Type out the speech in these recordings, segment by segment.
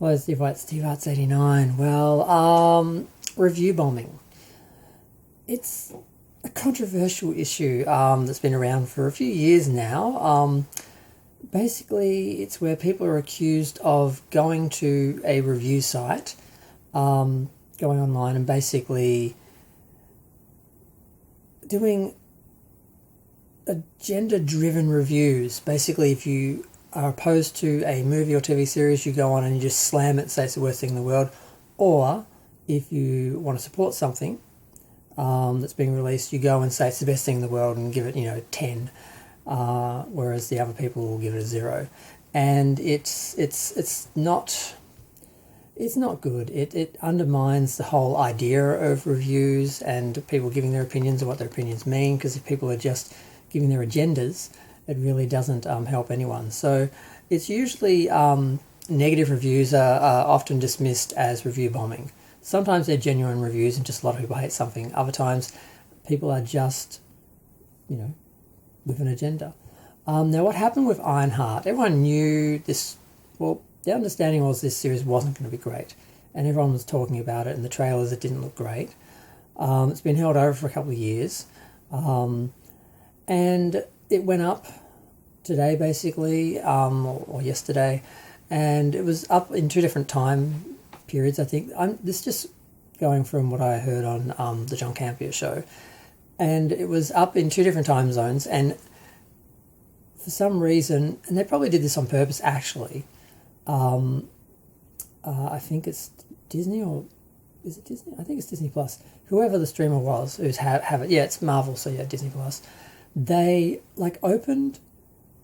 Hello, Steve White, Steve Arts 89. Well, review bombing. It's a controversial issue that's been around for a few years now. Basically, it's where people are accused of going to a review site, going online and basically doing agenda-driven reviews. Basically, if you are opposed to a movie or TV series, you go on and you just slam it and say it's the worst thing in the world. Or if you want to support something that's being released, you go and say it's the best thing in the world and give it, 10, whereas the other people will give it a 0. And it's not good. It undermines the whole idea of reviews and people giving their opinions and what their opinions mean, because if people are just giving their agendas, it really doesn't help anyone. So it's usually negative reviews are often dismissed as review bombing. Sometimes they're genuine reviews and just a lot of people hate something. Other times people are just, with an agenda. Now what happened with Ironheart, everyone knew this, well, the understanding was this series wasn't going to be great. And everyone was talking about it, and the trailers, it didn't look great. It's been held over for a couple of years. And it went up today, basically, or yesterday, and it was up in 2 different time periods, I think. This is just going from what I heard on the John Campea show. And it was up in 2 different time zones, and for some reason, and they probably did this on purpose, actually, I think it's Disney, or is it Disney? I think it's Disney Plus. Whoever the streamer was who's have it, yeah, it's Marvel, so yeah, Disney Plus. They opened,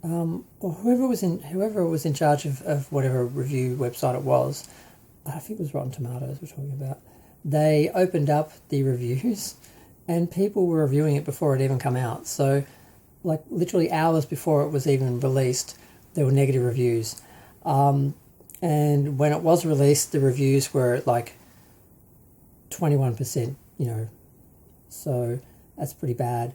or whoever was in charge of whatever review website it was. I think it was Rotten Tomatoes we're talking about. They opened up the reviews, and people were reviewing it before it even come out. So, literally hours before it was even released, there were negative reviews. And when it was released, the reviews were at 21%, so that's pretty bad.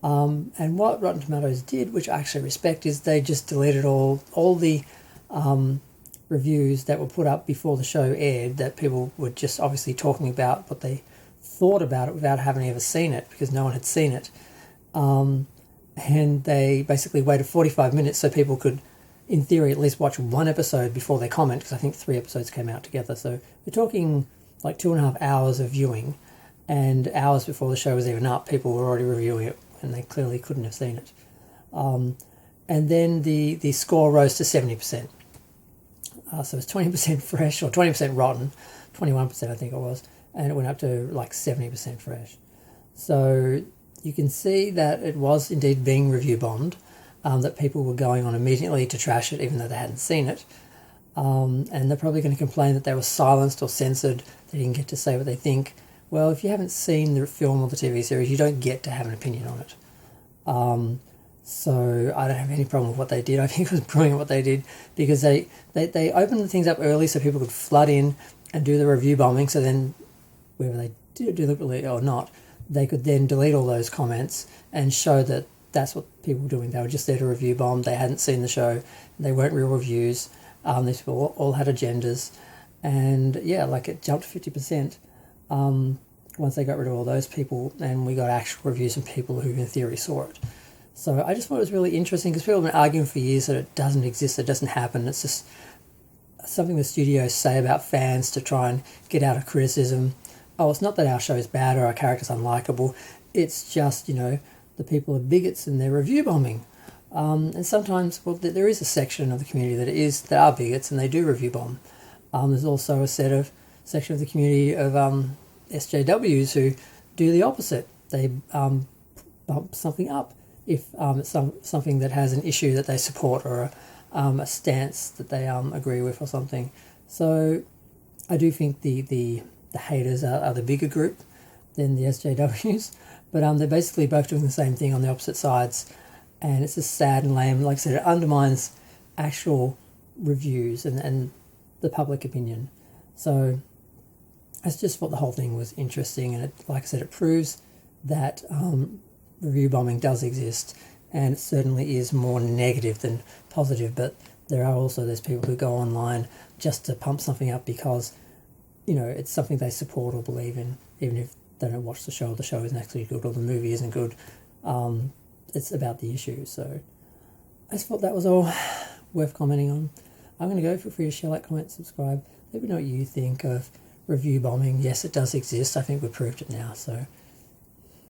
And what Rotten Tomatoes did, which I actually respect, is they just deleted all the reviews that were put up before the show aired, that people were just obviously talking about what they thought about it without having ever seen it, because no one had seen it. And they basically waited 45 minutes so people could, in theory, at least watch 1 episode before they comment, because I think 3 episodes came out together. So we're talking 2.5 hours of viewing, and hours before the show was even up, people were already reviewing it, and they clearly couldn't have seen it. And then the score rose to 70%. So it's 20% fresh, or 20% rotten, 21% I think it was, and it went up to 70% fresh. So you can see that it was indeed being review bombed, that people were going on immediately to trash it even though they hadn't seen it. And they're probably going to complain that they were silenced or censored, they didn't get to say what they think. Well, if you haven't seen the film or the TV series, you don't get to have an opinion on it. So I don't have any problem with what they did. I think it was brilliant what they did, because they opened the things up early so people could flood in and do the review bombing. So then, whether they did it deliberately or not, they could then delete all those comments and show that that's what people were doing. They were just there to review bomb. They hadn't seen the show. They weren't real reviews. These people all had agendas. And yeah, it jumped 50%. Once they got rid of all those people, and we got actual reviews from people who in theory saw it. So I just thought it was really interesting, because people have been arguing for years that it doesn't exist, it doesn't happen. It's just something the studios say about fans to try and get out of criticism. Oh, it's not that our show is bad or our character's unlikable. It's just, the people are bigots and they're review bombing. And sometimes, well, there is a section of the community that are bigots and they do review bomb. There's also a section of the community of SJWs who do the opposite. They bump something up if it's something that has an issue that they support, or a stance that they agree with or something. So I do think the haters are the bigger group than the SJWs, but they're basically both doing the same thing on the opposite sides, and it's just sad and lame. Like I said, it undermines actual reviews and the public opinion. So I just thought the whole thing was interesting, and like I said, it proves that review bombing does exist, and it certainly is more negative than positive. But there are also those people who go online just to pump something up because, it's something they support or believe in, even if they don't watch the show isn't actually good or the movie isn't good. It's about the issue. So I just thought that was all worth commenting on. I'm going to go. Feel free to share, like, comment, subscribe. Let me know what you think of review bombing. Yes, it does exist. I think we've proved it now. So